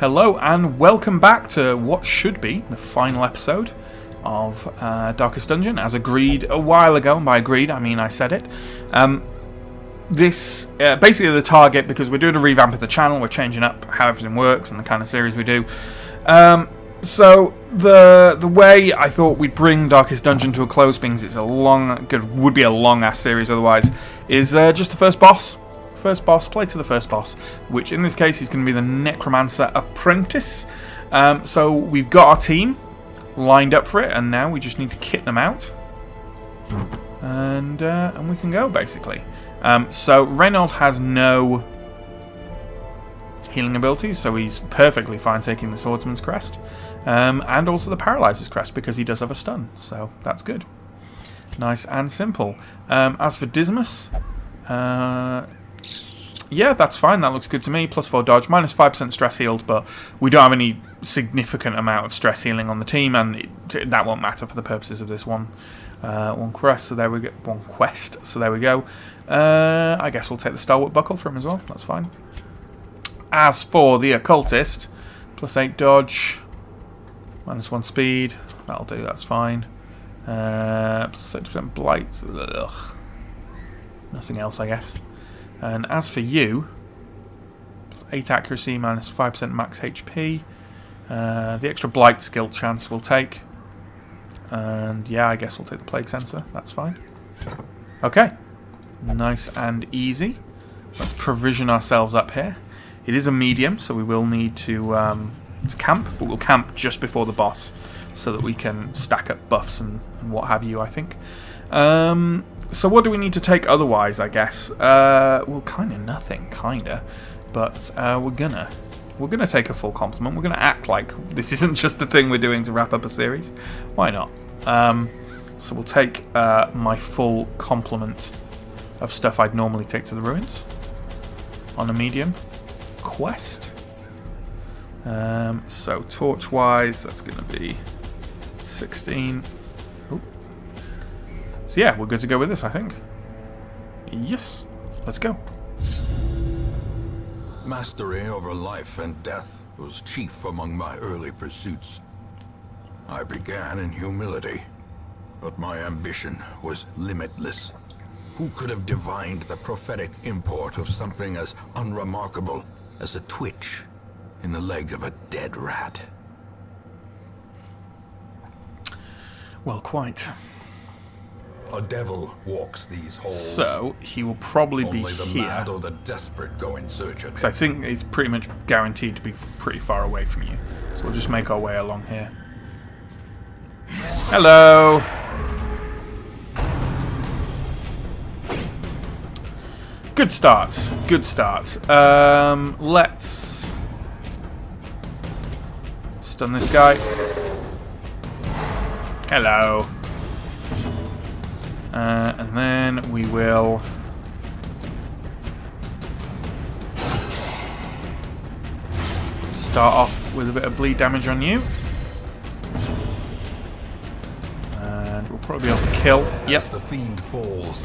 Hello and welcome back to what should be the final episode of Darkest Dungeon, as agreed a while ago, and by agreed I mean I said it. This basically the target, because we're doing a revamp of the channel, we're changing up how everything works and the kind of series we do. So the way I thought we'd bring Darkest Dungeon to a close, because it's would be a long ass series otherwise, is just the first boss. Play to the first boss, which in this case is going to be the Necromancer Apprentice. So we've got our team lined up for it, and now we just need to kit them out, and we can go basically. So Reynold has no healing abilities, so he's perfectly fine taking the Swordsman's Crest, and also the Paralyzer's Crest because he does have a stun, so that's good. Nice and simple. As for Dismas, yeah, that's fine. That looks good to me. +4 dodge, -5% stress healed, but we don't have any significant amount of stress healing on the team, and that won't matter for the purposes of this one quest. So there we go. One quest. So there we go. I guess we'll take the Stalwart Buckle from him as well. That's fine. As for the Occultist, +8 dodge, -1 speed. That'll do. That's fine. +30% blight. Ugh. Nothing else, I guess. And as for you, +8 accuracy, -5% max HP. The extra blight skill chance we'll take. And yeah, I guess we'll take the plague sensor. That's fine. Okay. Nice and easy. Let's provision ourselves up here. It is a medium, so we will need to camp, but we'll camp just before the boss so that we can stack up buffs and what have you, I think. So what do we need to take otherwise, I guess? Well, kind of nothing, but we're gonna take a full complement. We're gonna act like this isn't just the thing we're doing to wrap up a series. Why not? So we'll take my full complement of stuff I'd normally take to the ruins on a medium quest. So torch-wise, that's gonna be 16. So yeah, we're good to go with this, I think. Yes, let's go. Mastery over life and death was chief among my early pursuits. I began in humility, but my ambition was limitless. Who could have divined the prophetic import of something as unremarkable as a twitch in the leg of a dead rat? Well, quite. A devil walks these halls. So he will probably be Only the here. mad or the desperate go in search of Because I think it's pretty much guaranteed to be pretty far away from you. So we'll just make our way along here. Hello! Good start. Good start. Let's stun this guy. Hello. And then we will start off with a bit of bleed damage on you. And we'll probably be able to kill. Yep. As the fiend falls,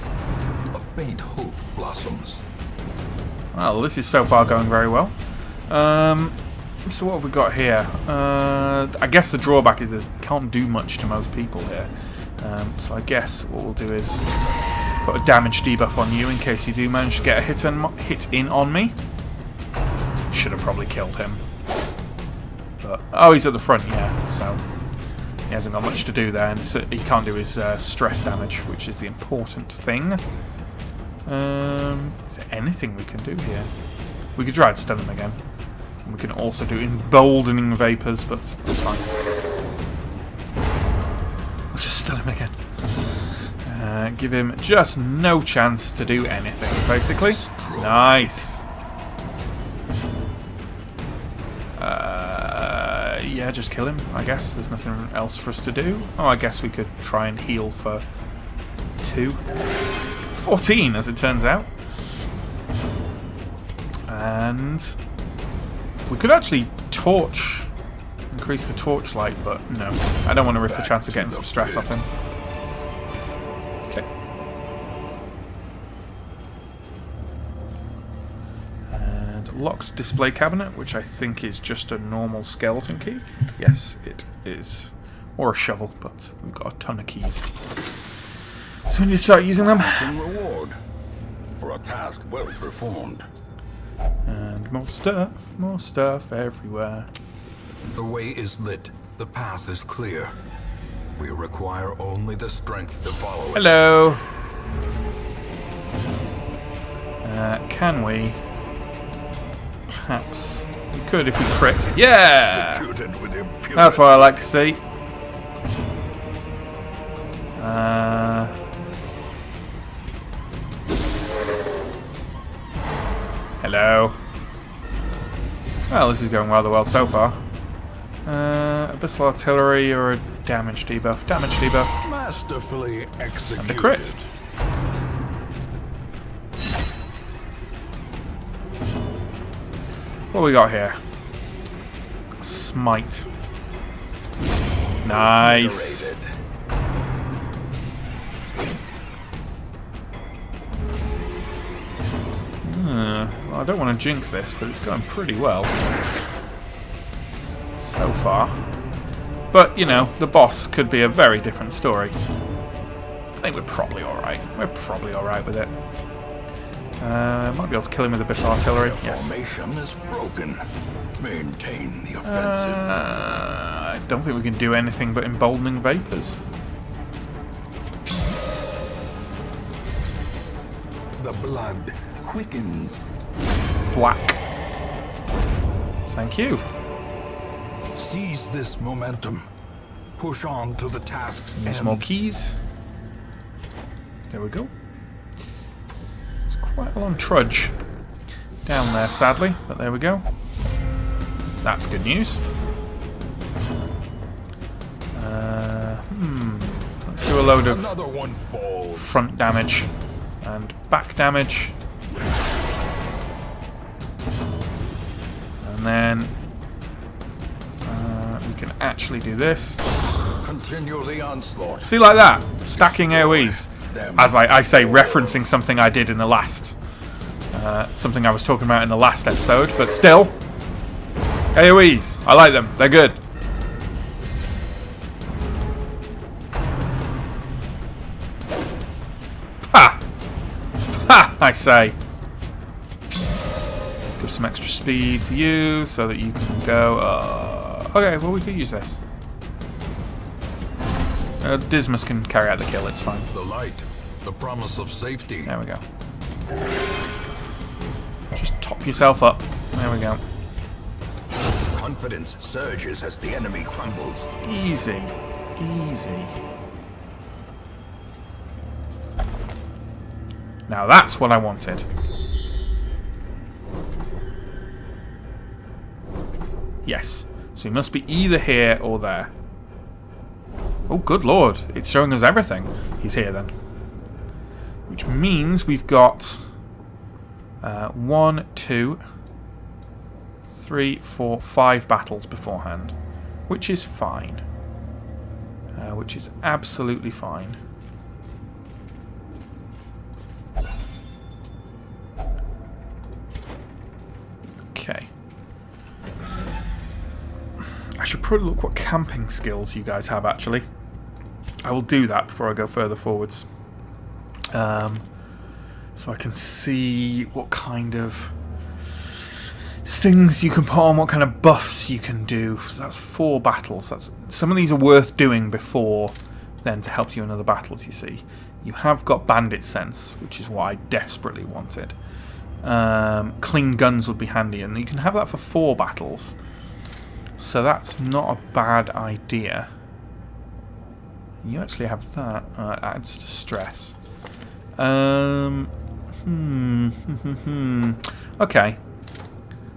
a faint hope blossoms. Well, this is so far going very well. So what have we got here? I guess the drawback is this can't do much to most people here. So I guess what we'll do is put a damage debuff on you in case you do manage to get a hit in on me. Should have probably killed him. But oh, he's at the front, yeah, so he hasn't got much to do there, and he can't do his stress damage, which is the important thing. Is there anything we can do here? We could try and stun him again. We can also do emboldening vapors, but that's fine. We'll just stun him again. Give him just no chance to do anything, basically. Nice. Yeah, just kill him, I guess. There's nothing else for us to do. Oh, I guess we could try and heal for 2. 14, as it turns out. And we could actually increase the torchlight, but no. I don't want to risk the chance of getting some stress off him. Okay. unlocked display cabinet, which I think is just a normal skeleton key. Yes, it is. Or a shovel, but we've got a ton of keys. So we need to start using them. Reward for a task well performed. And more stuff everywhere. The way is lit. The path is clear. We require only the strength to follow it. Hello. Can we? Perhaps we could if we crit. Yeah! Executed with impunity. That's what I like to see. Hello. Well, this is going rather well so far. Abyssal artillery or a damage debuff? Damage debuff. Masterfully executed. And a crit. What do we got here? Smite. Nice. Well, I don't want to jinx this, but it's going pretty well so far. But, you know, the boss could be a very different story. I think we're probably alright. We're probably alright with it. Might be able to kill him with Abyssal Artillery. Yes. Formation is broken. Maintain the offensive. I don't think we can do anything but emboldening vapors. The blood quickens. Flack. Thank you. Seize this momentum. Push on to the task's Need end. some more keys. There we go. It's quite a long trudge down there, sadly, but there we go. That's good news. Let's do a load of Another one falls. front damage and back damage. And then we can actually do this. Continue the onslaught. See, like that, stacking AoEs. As I say, referencing something I did in the last, something I was talking about in the last episode, but still, AoEs. I like them. They're good. Ha! Ha! I say. Give some extra speed to you so that you can go. Okay, well we could use this. Dismas can carry out the kill, it's fine. The light, the promise of safety. There we go. Just top yourself up. There we go. Confidence surges as the enemy crumbles. Easy. Easy. Now that's what I wanted. Yes. So he must be either here or there. Oh, good lord. It's showing us everything. He's here then. Which means we've got 1, 2, 3, 4, 5 battles beforehand. Which is fine. Which is absolutely fine. Okay. I should probably look what camping skills you guys have, actually. I will do that before I go further forwards. So I can see what kind of things you can put on, what kind of buffs you can do. So that's 4 battles. Some of these are worth doing before then to help you in other battles, you see. You have got Bandit Sense, which is what I desperately wanted. Clean Guns would be handy, and you can have that for 4 battles. So that's not a bad idea. You actually have that. Adds to stress. Okay.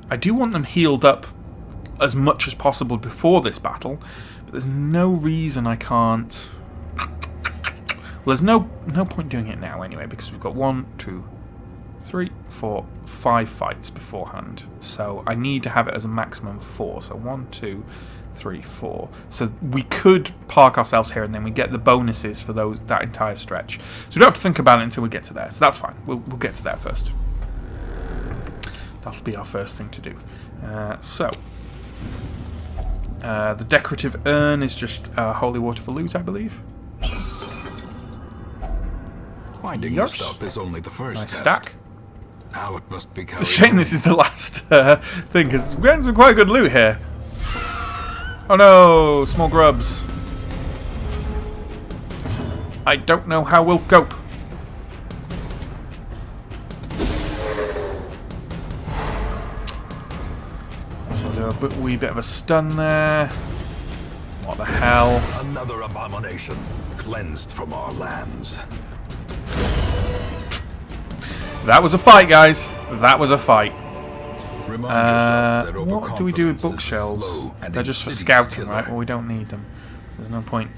I do want them healed up as much as possible before this battle, but there's no reason I can't. Well, there's no point doing it now anyway, because we've got 1, 2, 3, 4, 5 fights beforehand. So I need to have it as a maximum of 4. So 1, 2, 3, 4. So we could park ourselves here and then we get the bonuses for that entire stretch. So we don't have to think about it until we get to there. So that's fine. We'll get to there first. That'll be our first thing to do. The decorative urn is just holy water for loot, I believe. Finding the stuff is only the first nice test. stack. Now it must be It's a shame this is the last thing, because we're getting some quite good loot here. Oh no, small grubs. I don't know how we'll cope. We'll do a wee bit of a stun there. What the hell? Another abomination cleansed from our lands. That was a fight, guys. That was a fight. Remind yourself that What do we do with overconfidence is a bookshelves? slow and They're just for insidious scouting, killer. right? Well, we don't need them. So there's no point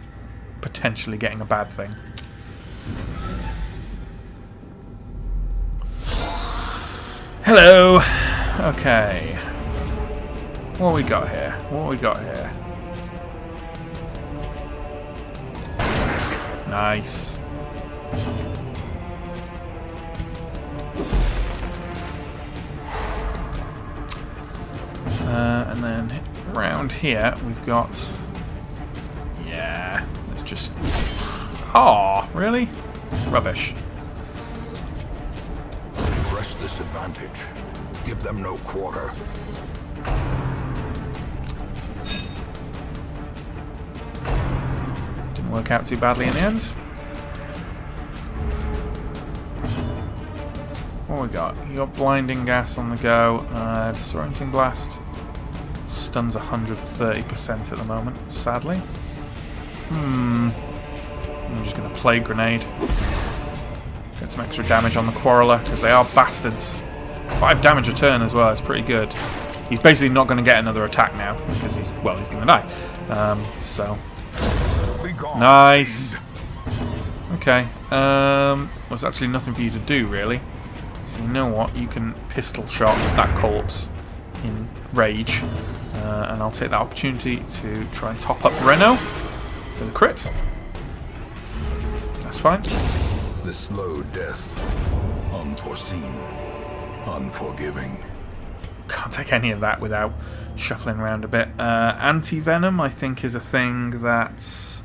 potentially getting a bad thing. Hello. Okay. What we got here? What we got here? Nice. And then around here we've got... Yeah, let's just... Oh, really? Rubbish. Press this advantage. Give them no quarter. Didn't work out too badly in the end. What we got? You got blinding gas on the go. Disorienting blast. Stuns 130% at the moment, sadly. I'm just going to plague grenade. Get some extra damage on the Quarreler, because they are bastards. 5 damage a turn as well, it's pretty good. He's basically not going to get another attack now, because he's going to die. Nice. Okay. There's actually nothing for you to do, really. So you know what? You can pistol shot that corpse in rage. And I'll take that opportunity to try and top up Reno with a crit. That's fine. The slow death. Unforeseen. Unforgiving. Can't take any of that without shuffling around a bit. Anti-venom, I think, is a thing that's...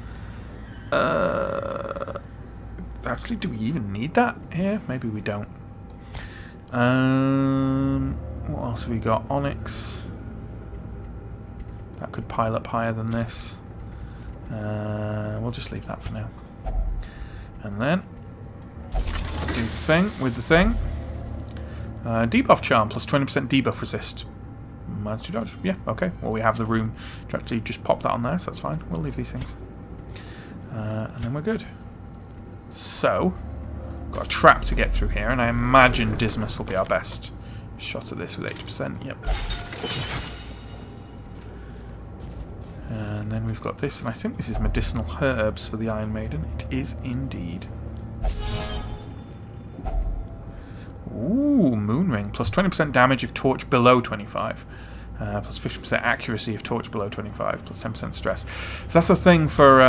Actually, do we even need that here? Maybe we don't. What else have we got? Onyx. That could pile up higher than this. We'll just leave that for now. And then do the thing with the thing. Debuff charm plus 20% debuff resist. Minus 2 dodge. Yeah, okay. Well, we have the room to actually just pop that on there, so that's fine. We'll leave these things. And then we're good. So, got a trap to get through here, and I imagine Dismas will be our best shot at this with 80%. Yep. And then we've got this, and I think this is medicinal herbs for the Iron Maiden. It is indeed. Ooh, Moonring. Plus 20% damage if torch below 25. Plus 50% accuracy if torch below 25. Plus 10% stress. So that's a thing for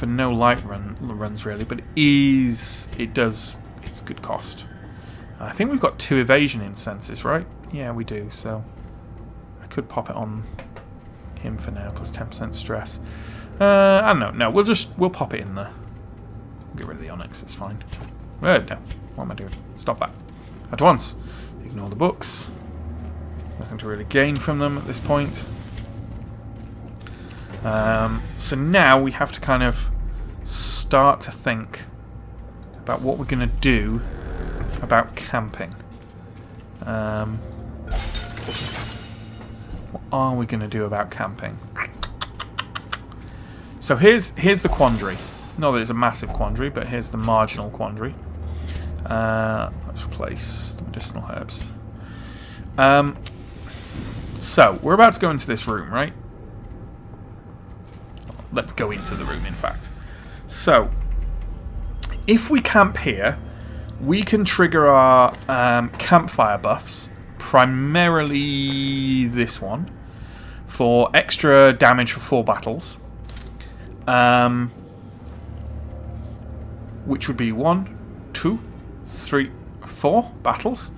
no light runs, really. But it's good cost. I think we've got 2 evasion incenses, right? Yeah, we do. So I could pop it on him for now, plus 10% stress. I don't know. No, we'll pop it in there. Get rid of the Onyx, it's fine. No, what am I doing? Stop that. At once. Ignore the books. Nothing to really gain from them at this point. So now we have to kind of start to think about what we're going to do about camping. What are we going to do about camping? So here's the quandary. Not that it's a massive quandary, but here's the marginal quandary. Let's replace the medicinal herbs. So, we're about to go into this room, right? Let's go into the room, in fact. So, if we camp here, we can trigger our campfire buffs, primarily this one, for extra damage for 4 battles. Which would be 1, 2, 3, 4 battles.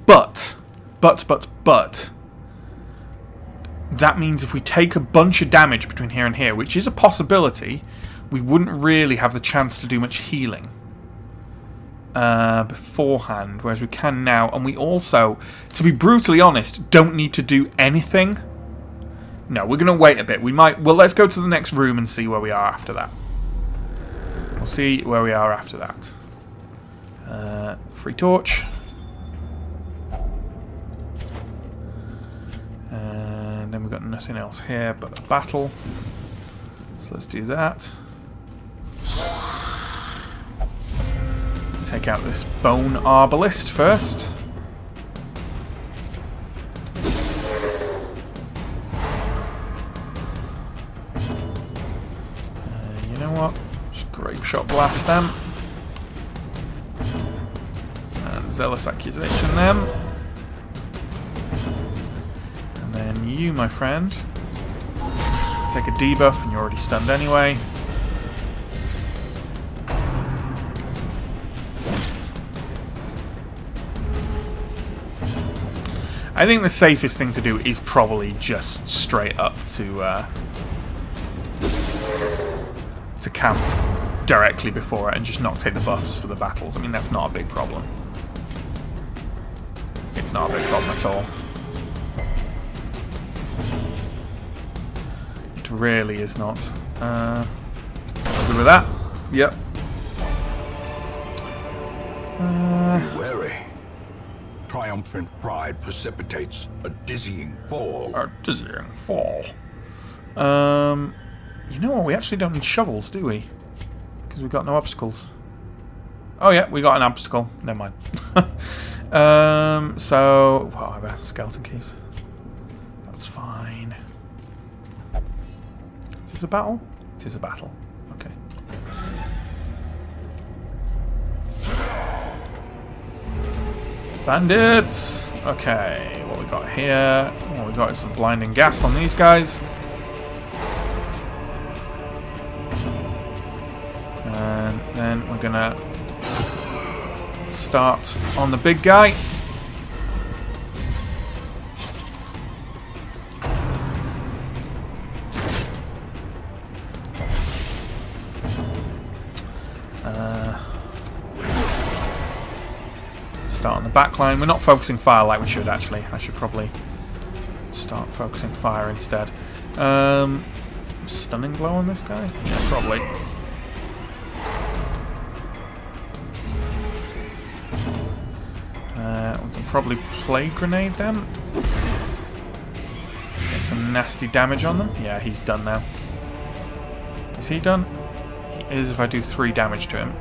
But, that means if we take a bunch of damage between here and here, which is a possibility, we wouldn't really have the chance to do much healing beforehand, whereas we can now. And we also, to be brutally honest, don't need to do anything. No, we're going to wait a bit. We might. Well, let's go to the next room and see where we are after that. We'll see where we are after that. Free torch. And then we've got nothing else here but a battle. So let's do that. Take out this bone arbalist first. You know what? Just grape shot blast them. And zealous accusation them. And then you, my friend, take a debuff, and you're already stunned anyway. I think the safest thing to do is probably just straight up to camp directly before it and just not take the buffs for the battles. I mean, that's not a big problem. It's not a big problem at all. It really is not. Good with that? Yep. Be wary. Triumphant pride precipitates a dizzying fall. A dizzying fall. You know what? We actually don't need shovels, do we? Because we've got no obstacles. Oh yeah, we got an obstacle. Never mind. So, whatever. Skeleton keys. That's fine. Is this a battle? It is a battle. Okay. Bandits! Okay, what we got here? What we got is some blinding gas on these guys. And then we're gonna start on the big guy. Start on the back line. We're not focusing fire like we should, actually. I should probably start focusing fire instead. Stunning blow on this guy? Yeah, probably. We can probably plague grenade them. Get some nasty damage on them. Yeah, he's done now. Is he done? He is if I do 3 damage to him.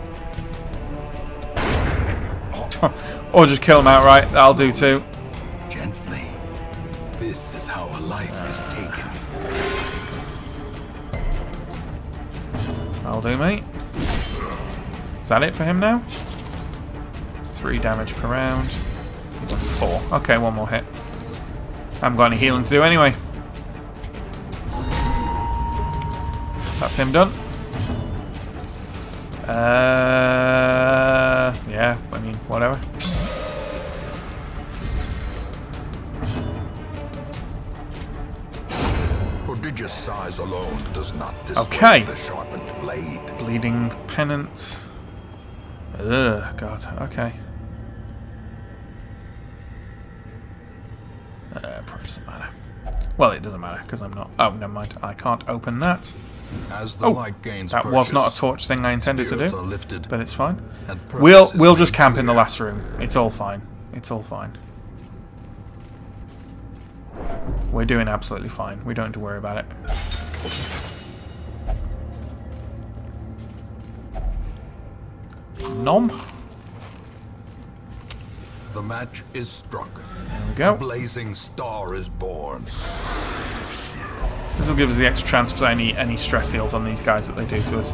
Or just kill him outright. That'll do too. Gently. This is how a life is taken. That'll do, mate. Is that it for him now? 3 damage per round. He's on 4. Okay, 1 more hit. I haven't got any healing to do anyway. That's him done. Yeah, I mean, whatever. Prodigious size alone does not dissuade the sharpened blade. Bleeding pennant. Ugh, God, okay. Probably doesn't matter. Well, it doesn't matter, because I'm not... Oh, never mind. I can't open that. As the light gains that was not a torch thing I intended to do, lifted, but it's fine. We'll just camp in the last room. It's all fine. It's all fine. We're doing absolutely fine. We don't have to worry about it. Nom. The match is struck. There we go. A blazing star is born. This will give us the extra chance for any stress heals on these guys that they do to us.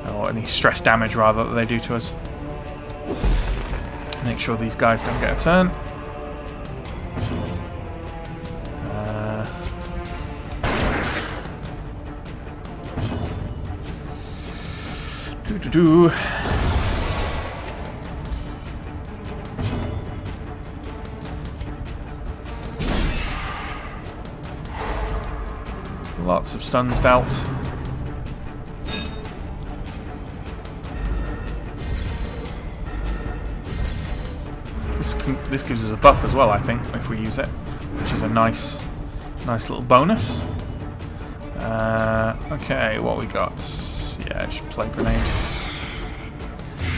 Or any stress damage, rather, that they do to us. Make sure these guys don't get a turn. Lots of stuns dealt. This gives us a buff as well, I think, if we use it, which is a nice little bonus. Okay, what we got? Yeah, just plague grenade.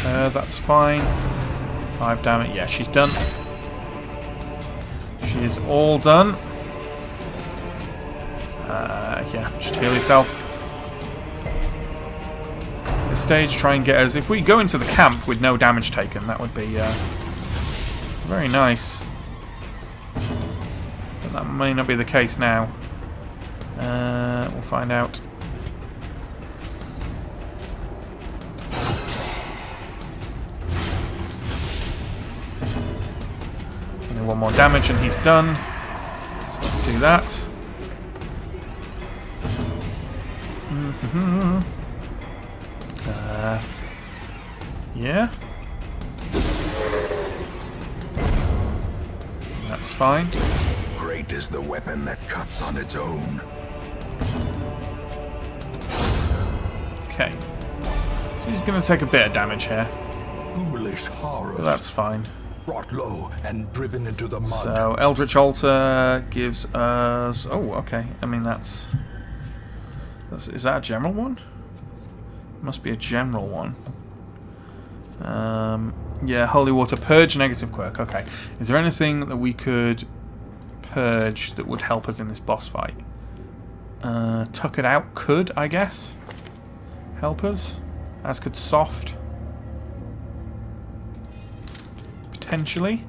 That's fine. 5 damage. Yeah, she's done. She is all done. Yeah, just heal yourself. This stage, try and get us. If we go into the camp with no damage taken, that would be very nice. But that may not be the case now. We'll find out. Only 1 more damage and he's done. So let's do that. Yeah. That's fine. Great is the weapon that cuts on its own. Okay. So he's going to take a bit of damage here. Ghoulish horrors. But that's fine. Brought low and driven into the mud. So Eldritch Altar gives us... Oh, okay. I mean, that's... Is that a general one? Must be a general one. Yeah, Holy Water. Purge negative quirk. Okay. Is there anything that we could purge that would help us in this boss fight? Tuck It Out could, I guess, help us. As could Soft. Potentially.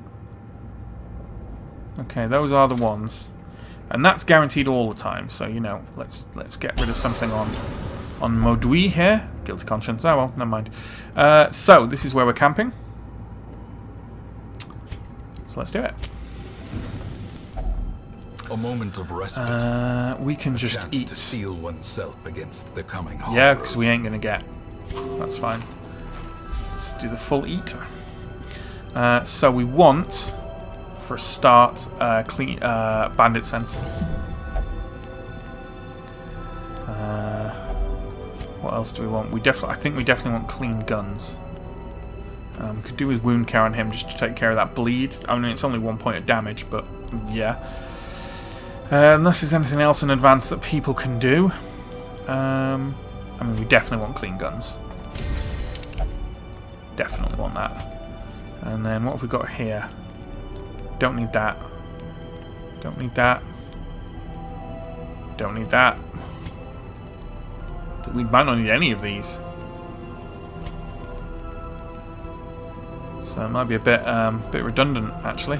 Okay, those are the ones. And that's guaranteed all the time, so, you know, let's get rid of something on Modui here. Guilty conscience. Oh, well, never mind. So, this is where we're camping. So let's do it. A moment of respite. We can just eat. To steel oneself against the coming horrors. Yeah, because we ain't going to get. That's fine. Let's do the full eat. So we want... For a start, clean bandit sense. What else do we want? I think we definitely want clean guns. Could do with wound care on him just to take care of that bleed. I mean, it's only 1 point of damage, but yeah. Unless there's anything else in advance that people can do. I mean, we definitely want clean guns. Definitely want that. And then what have we got here? Don't need that. Don't need that. Don't need that. We might not need any of these. So it might be a bit redundant, actually.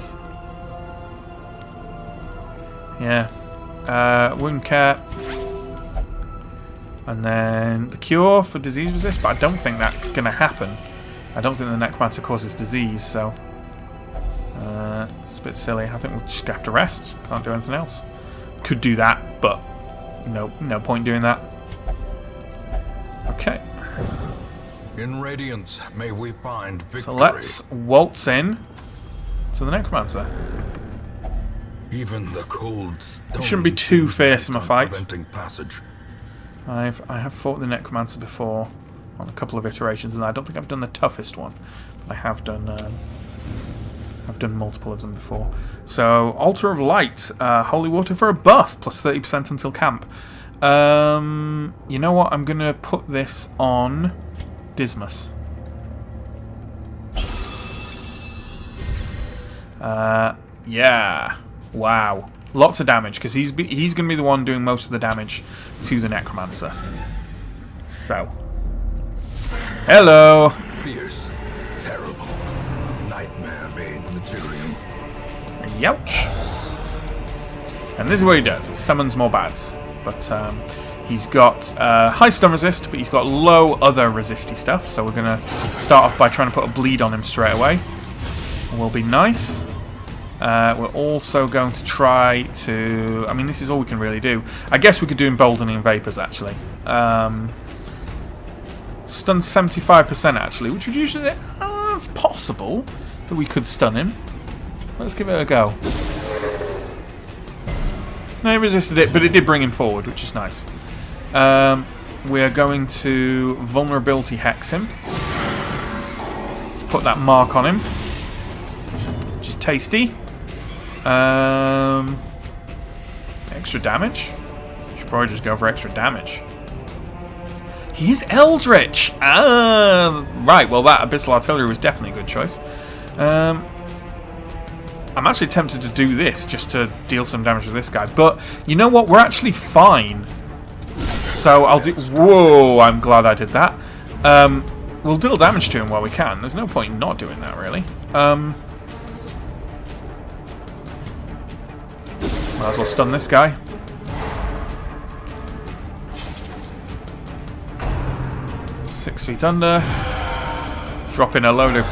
Yeah. Wound care. And then the cure for disease resist, but I don't think that's going to happen. I don't think the Necromancer causes disease, so... it's a bit silly. I think we'll just have to rest. Can't do anything else. Could do that, but no point doing that. Okay. In Radiance, may we find victory. So let's waltz in to the Necromancer. Even the cold stone It shouldn't be too fearsome a fight. preventing passage. I have fought the Necromancer before on a couple of iterations, and I don't think I've done the toughest one, but I have done. I've done multiple of them before. So, Altar of Light, Holy Water for a buff, plus 30% until camp. You know what? I'm going to put this on Dismas. Yeah. Wow. Lots of damage, because he's going to be the one doing most of the damage to the Necromancer. So. Hello. Fierce, terrible, nightmare-made material. Youch. And this is what he does. He summons more bads. But he's got high stun resist, but he's got low other resisty stuff. So we're going to start off by trying to put a bleed on him straight away. Will be nice. We're also going to try to... I mean, this is all we can really do. I guess we could do Emboldening Vapors, actually. Stun 75%, actually, which would usually... it's possible that we could stun him. Let's give it a go. No, he resisted it, but it did bring him forward, which is nice. We're going to vulnerability hex him. Let's put that mark on him, which is tasty. Extra damage? Should probably just go for extra damage. He's Eldritch! Right, well that Abyssal Artillery was definitely a good choice. I'm actually tempted to do this just to deal some damage to this guy. But you know what? We're actually fine. So I'll do... Whoa, I'm glad I did that. We'll deal damage to him while we can. There's no point in not doing that, really. Might as well stun this guy. Six feet under. Dropping a load of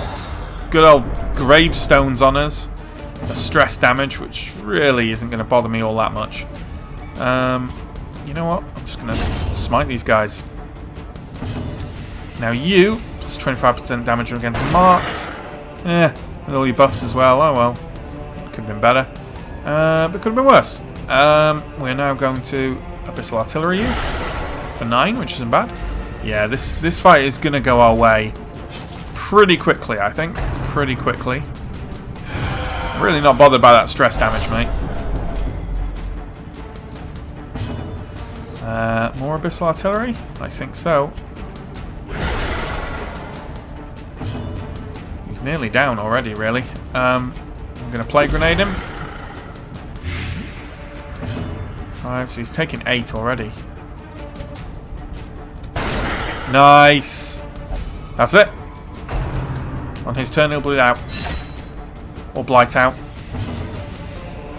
good old gravestones on us. A stress damage, which really isn't going to bother me all that much. You know what? I'm just going to smite these guys. Now you, plus 25% damage against marked. With all your buffs as well. Oh well. Could have been better. But could have been worse. We're now going to Abyssal Artillery you for 9, which isn't bad. Yeah, this fight is going to go our way pretty quickly, I think. Pretty quickly. Really not bothered by that stress damage, mate. More Abyssal Artillery? I think so. He's nearly down already, really. I'm going to Plague Grenade him. 5, so he's taking 8 already. Nice! That's it. On his turn, he'll bleed out. Or blight out.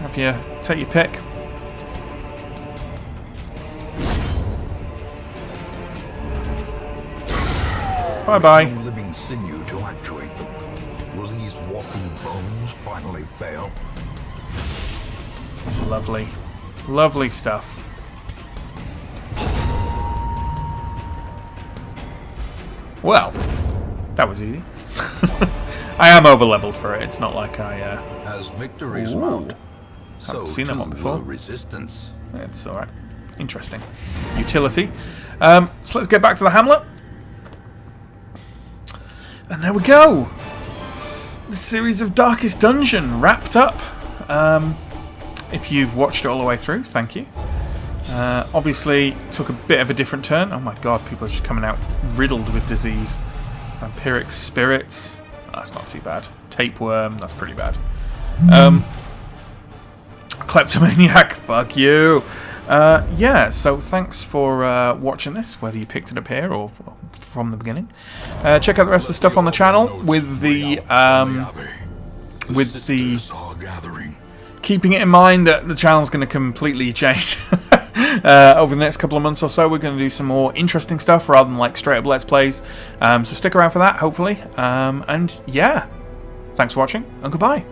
Have you take your pick. Bye bye. No living sinew to actuate them. Will these walking bones finally fail? Lovely. Lovely stuff. Well, that was easy. I am over-leveled for it. It's not like I... As victories mount, haven't seen that one before. Resistance. It's alright. Interesting. Utility. So let's get back to the hamlet. And there we go. The series of Darkest Dungeon wrapped up. If you've watched it all the way through, thank you. Obviously, took a bit of a different turn. Oh my god, people are just coming out riddled with disease. Vampiric spirits. That's not too bad. Tapeworm, that's pretty bad. Kleptomaniac, fuck you. Yeah, so thanks for watching this, whether you picked it up here or from the beginning. Check out the rest of the stuff on the channel with the keeping it in mind that the channel's going to completely change over the next couple of months or so. We're going to do some more interesting stuff rather than like straight up Let's Plays. So stick around for that, hopefully. And yeah, thanks for watching and goodbye.